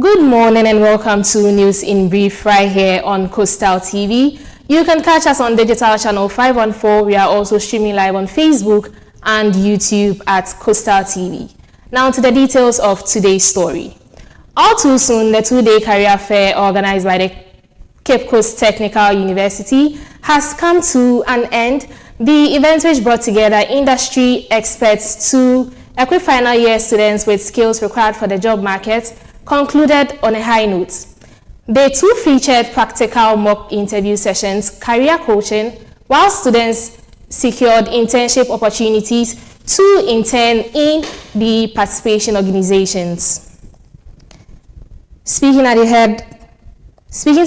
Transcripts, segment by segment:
Good morning and welcome to News in Brief right here on Coastal TV. You can catch us on digital channel 514. We are also streaming live on Facebook and YouTube at Coastal TV. Now to the details of today's story. All too soon, the two-day career fair organized by the Cape Coast Technical University has come to an end. The event, which brought together industry experts to equip final year students with skills required for the job market, concluded on a high note. They too featured practical mock interview sessions, career coaching, while students secured internship opportunities to intern in the participation organizations. Speaking to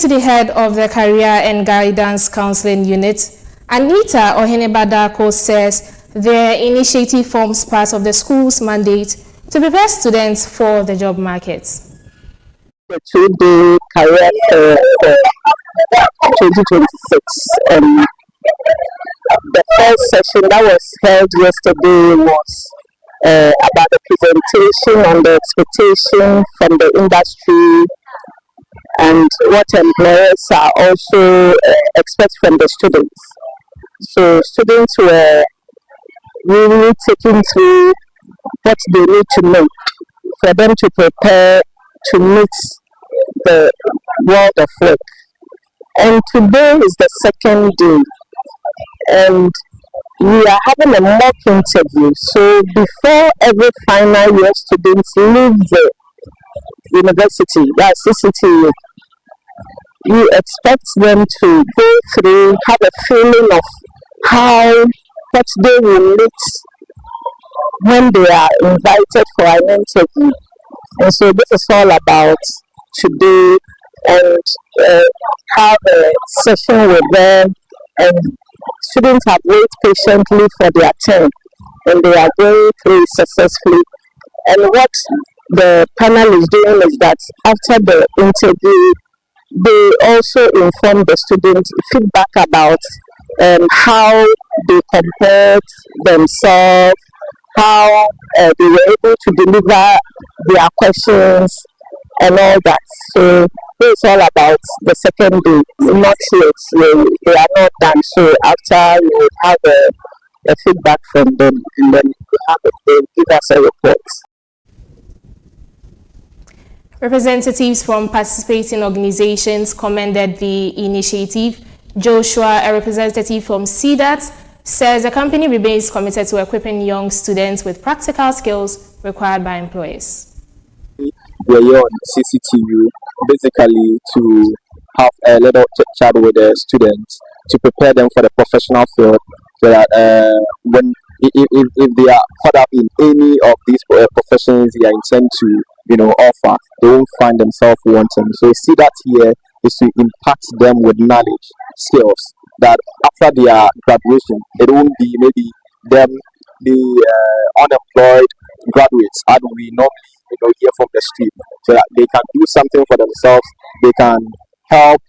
the head of the Career and Guidance Counseling Unit, Anita Ohenebadako says their initiative forms part of the school's mandate to prepare students for the job market. The two-day career fair for 2026. The first session that was held yesterday was about the presentation and the expectation from the industry and what employers are also expect from the students. So students were really taken through what they need to know for them to prepare to meet the world of work. And today is the second day, and we are having a mock interview. So before every final year students leave the university, that's CCTU, you expect them to go through, have a feeling of what they will meet when they are invited for an interview. And so this is all about today, and have a session with them, and students have waited patiently for their turn, and they are going through successfully. And what the panel is doing is that after the interview, they also inform the students feedback about how they compared themselves, how they were able to deliver their questions and all that. So it's all about the second day, not yet. They are not done. So after we will have a feedback from them, and then they give us a report. Representatives from participating organizations commended the initiative. Joshua, a representative from CDAT, says the company remains committed to equipping young students with practical skills required by employers. We are here on CCTU basically to have a little chat with the students to prepare them for the professional field, so that if they are caught up in any of these professions they are intend to offer, they won't find themselves wanting. So you see that here is to impact them with knowledge, skills, that after their graduation, it won't be maybe them, the unemployed graduates, as we normally hear from the street, so that they can do something for themselves, they can help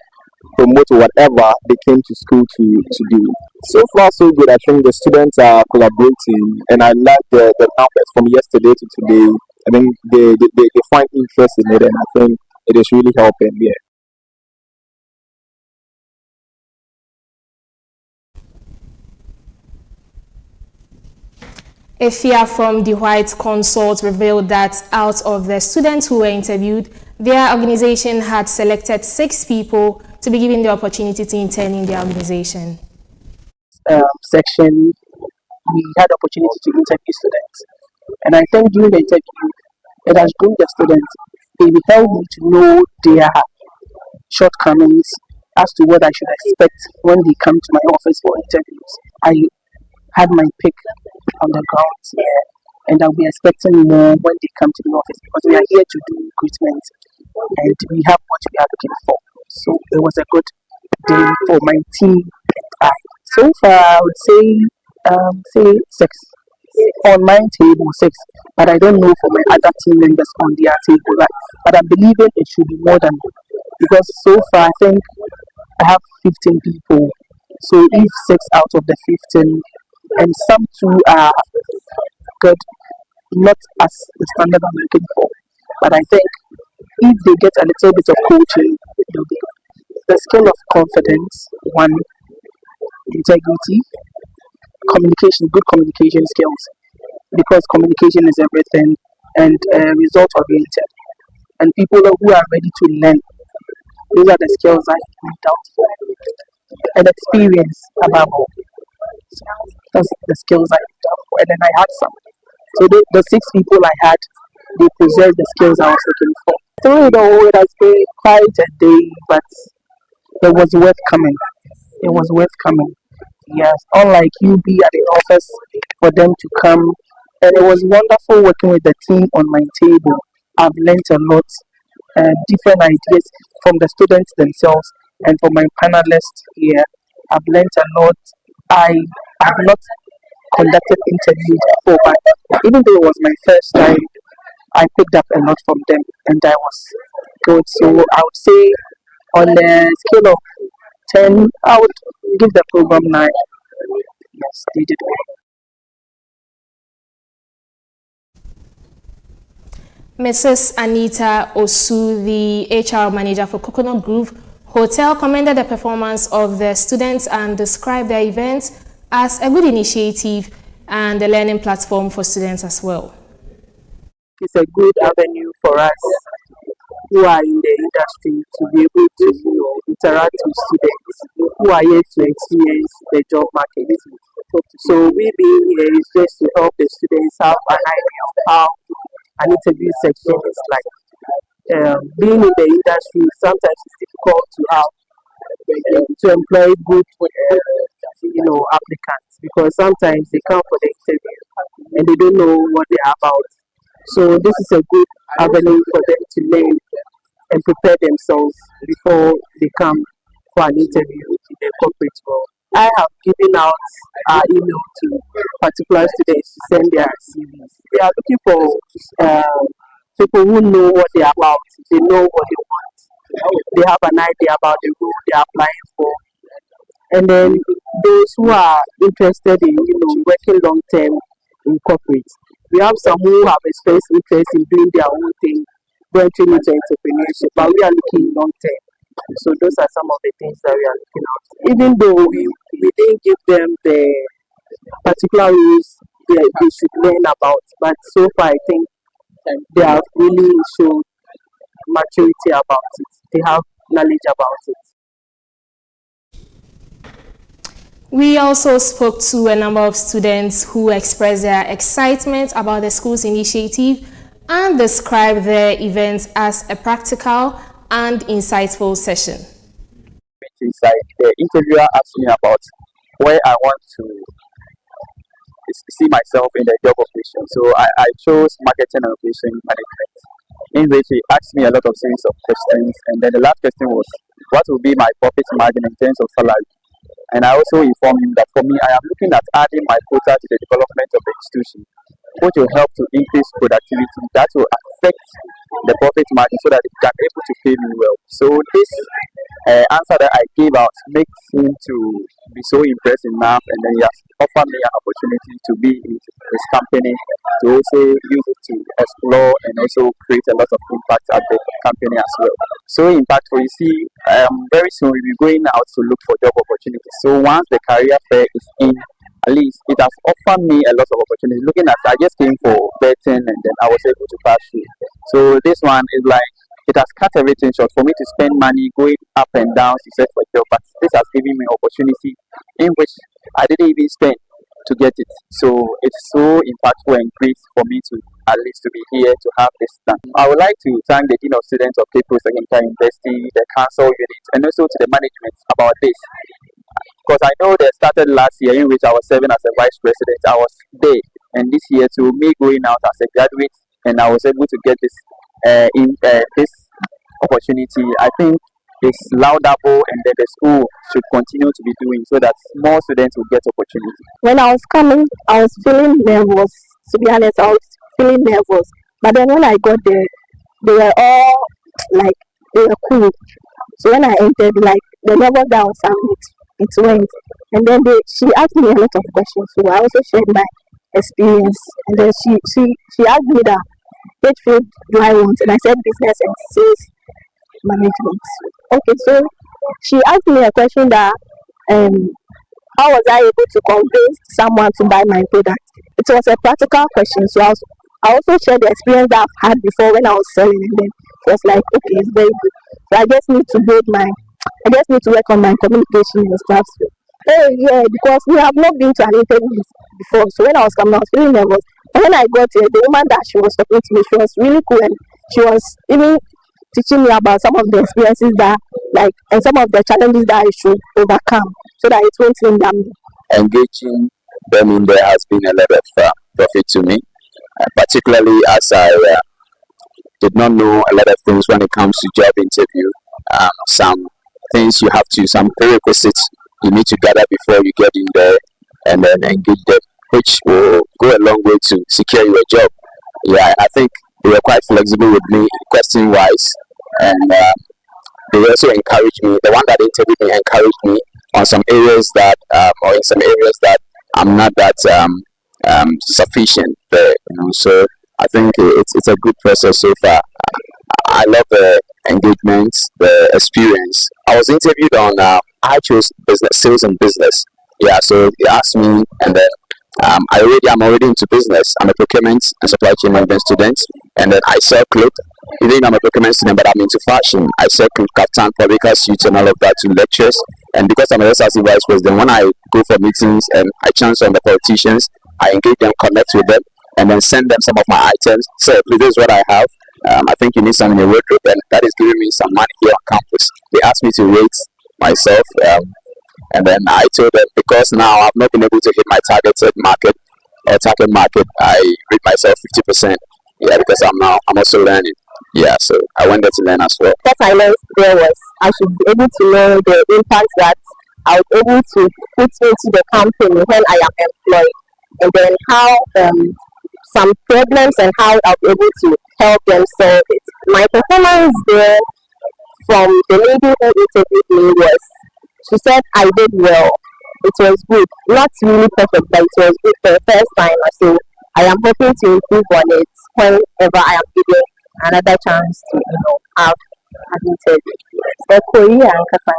promote whatever they came to school to do. So far, so good. I think the students are collaborating, and I like the numbers from yesterday to today. I mean, they find interest in it, and I think it is really helping. Yeah. A figure from the White Consult revealed that out of the students who were interviewed, their organization had selected 6 people to be given the opportunity to intern in their organization. Section, we had the opportunity to interview students, and I think during the interview, it has grown the students. They will help me to know their shortcomings as to what I should expect when they come to my office for interviews. I had my pick on the ground here, and I'll be expecting more when they come to the office, because we are here to do recruitment and we have what we are looking for. So it was a good day for my team and I. So far, I would say 6 on my table, 6, but I don't know for my other team members on their table, right? But I'm believing it should be more than, because so far I think I have 15 people. So if 6 out of the 15, and some 2 are good, not as the standard I'm looking for, but I think if they get a little bit of coaching, they'll be good. The skill of confidence, one, integrity, communication, good communication skills, because communication is everything, and result oriented. And people who are ready to learn, those are the skills I looked out for. And experience above all. So that's the skills I looked out for. And then I had some. So the 6 people I had, they possessed the skills I was looking for. Through it all, it has been quite a day, but it was worth coming. It was worth coming. Yes, unlike you be at the office for them to come. And it was wonderful working with the team on my table. I've learned a lot, different ideas from the students themselves and from my panelists here. I've learned a lot. I have not conducted interviews before, but even though it was my first time, I picked up a lot from them, and I was good. So I would say on a scale of 10, I would give the program 9. Yes, they did well. Mrs. Anita Osu, the HR manager for Coconut Grove Hotel, commended the performance of the students and described the event as a good initiative and a learning platform for students as well. It's a good avenue for us who are in the industry to be able to interact with students who are yet to experience the job market. So we being here is just to help the students have an idea of how an interview section is like. Being in the industry, sometimes it's difficult to have to employ good applicants, because sometimes they come for the interview and they don't know what they're about. So this is a good avenue for them to learn and prepare themselves before they come for an interview in the corporate world. I have given out our email to particular students to send their CVs. They are looking for people who know what they're about. They know what they want. They have an idea about the role they are applying for. And then those who are interested in working long term in corporate. We have some who have expressed interest in doing their own thing, branching into entrepreneurship, but we are looking long term. So those are some of the things that we are looking at. Even though we didn't give them the particular rules they should learn about, but so far I think they have really shown maturity about it. They have knowledge about it. We also spoke to a number of students who expressed their excitement about the school's initiative and described the event as a practical and insightful session. The interviewer asked me about where I want to see myself in the job operation. So I chose marketing and operation management, in which he asked me a lot of series of questions, and then the last question was, what will be my profit margin in terms of salary? And I also informed him that for me, I am looking at adding my quota to the development of the institution, which will help to increase productivity. That will affect the profit margin so that it can be able to pay me well. So this answer that I gave out makes him to be so impressed enough, and then he has offered me an opportunity to be in his company, to also use it to explore and also create a lot of impact at the company as well. So impactful, you see, very soon we'll be going out to look for job opportunities. So once the career fair is in, at least it has offered me a lot of opportunities. Looking at, I just came for betting and then I was able to pass through. So this one is like, it has cut everything short for me to spend money going up and down to search for a job, but this has given me opportunity in which I didn't even spend to get it. So it's so impactful and great for me to at least to be here to have this done. I would like to thank the Dean of Students of Cape Coast University, the council unit, and also to the management about this. Because I know they started last year in which I was serving as a vice president. I was there, and this year to me going out as a graduate, and I was able to get this this opportunity. I think it's laudable, and that the school should continue to be doing so that more students will get opportunity. When I was coming, I was feeling nervous. To be honest, I was feeling nervous. But then when I got there, they were all like, they were cool. So when I entered, like, the level down, it went. And then she asked me a lot of questions. So I also shared my experience. And then she asked me that which field do I want? And I said business and sales management. Okay, so she asked me a question that how was I able to convince someone to buy my product? It was a practical question, so I also shared the experience that I've had before when I was selling, and then it was like, okay, it's very good. So I just need to work on my communication and stuff. So, oh yeah, because we have not been to an interview before, so when I was coming, I was feeling nervous. And when I got here, the woman that she was talking to me, she was really cool, and she was even teaching me about some of the experiences that, like, and some of the challenges that I should overcome, so that it won't hinder me. Engaging them in there has been a lot of profit to me, particularly as I did not know a lot of things when it comes to job interview. Some things you have to, some prerequisites you need to gather before you get in there, and then engage them, which will go a long way to secure you a job. Yeah, I think they were quite flexible with me question wise, and they also encouraged me. The one that interviewed me encouraged me on some areas that, or in some areas that I'm not that sufficient there. So I think it's a good process so far. I love the engagement, the experience. I was interviewed on. I chose business, sales and business. Yeah, so they asked me, and then I'm already into business. I'm a procurement and supply chain management student, and then I sell clothes. Even I'm a procurement student, but I'm into fashion. I sell clothes, kaftan, publica suits, and all of that to lectures. And because I'm a SRC vice president, when I go for meetings and I chance on the politicians, I engage them, connect with them, and then send them some of my items. So this is what I have. I think you need some in your wardrobe, and that is giving me some money here on campus. They asked me to rate myself, and then I told them, because now I've not been able to hit my target market, I rate myself 50%. Yeah, because I'm also learning. Yeah, so I went there to learn as well. What I learned there was I should be able to know the impact that I was able to put into the company when I am employed, and then how some problems and how I'll be able to help them solve it. My performance there from the lady who interviewed me was, she said I did well. It was good. Not really perfect, but it was good for the first time. So I am hoping to improve on it whenever I am given another chance to, have an interview. So Korea and kasa.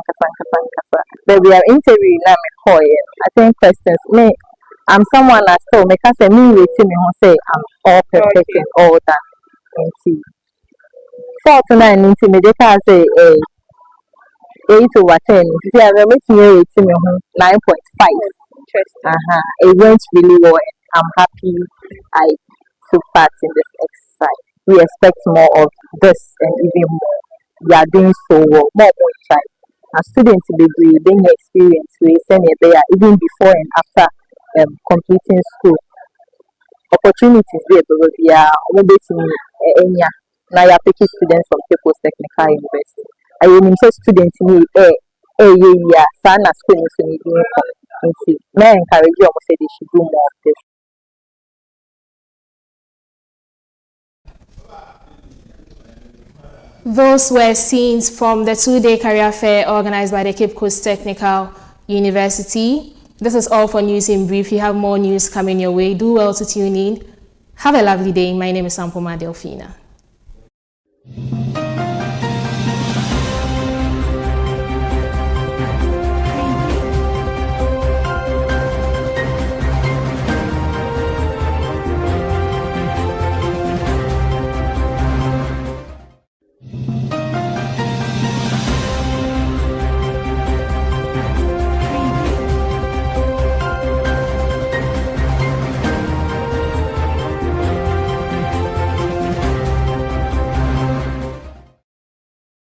But we are interviewing now. I think questions. I'm someone that still make us a me waiting me who say I'm all perfect and all that. And see. 49 into me, they can say 8 over 10. See, I am making you 9.5. It went really well. I'm happy I took part in this exercise. We expect more of this and even more. We are doing so well. More try. As students, they gain experience. We send it there even before and after completing school. Opportunities there because we are always now you are taking students from People's Technical University. I am a student in yeah, son as school is in may I encourage you almost say they should do more of this. Those were scenes from the two-day career fair organized by the Cape Coast Technical University. This is all for News in Brief. You have more news coming your way. Do well to tune in. Have a lovely day. My name is AMPOMAA DELPHINA.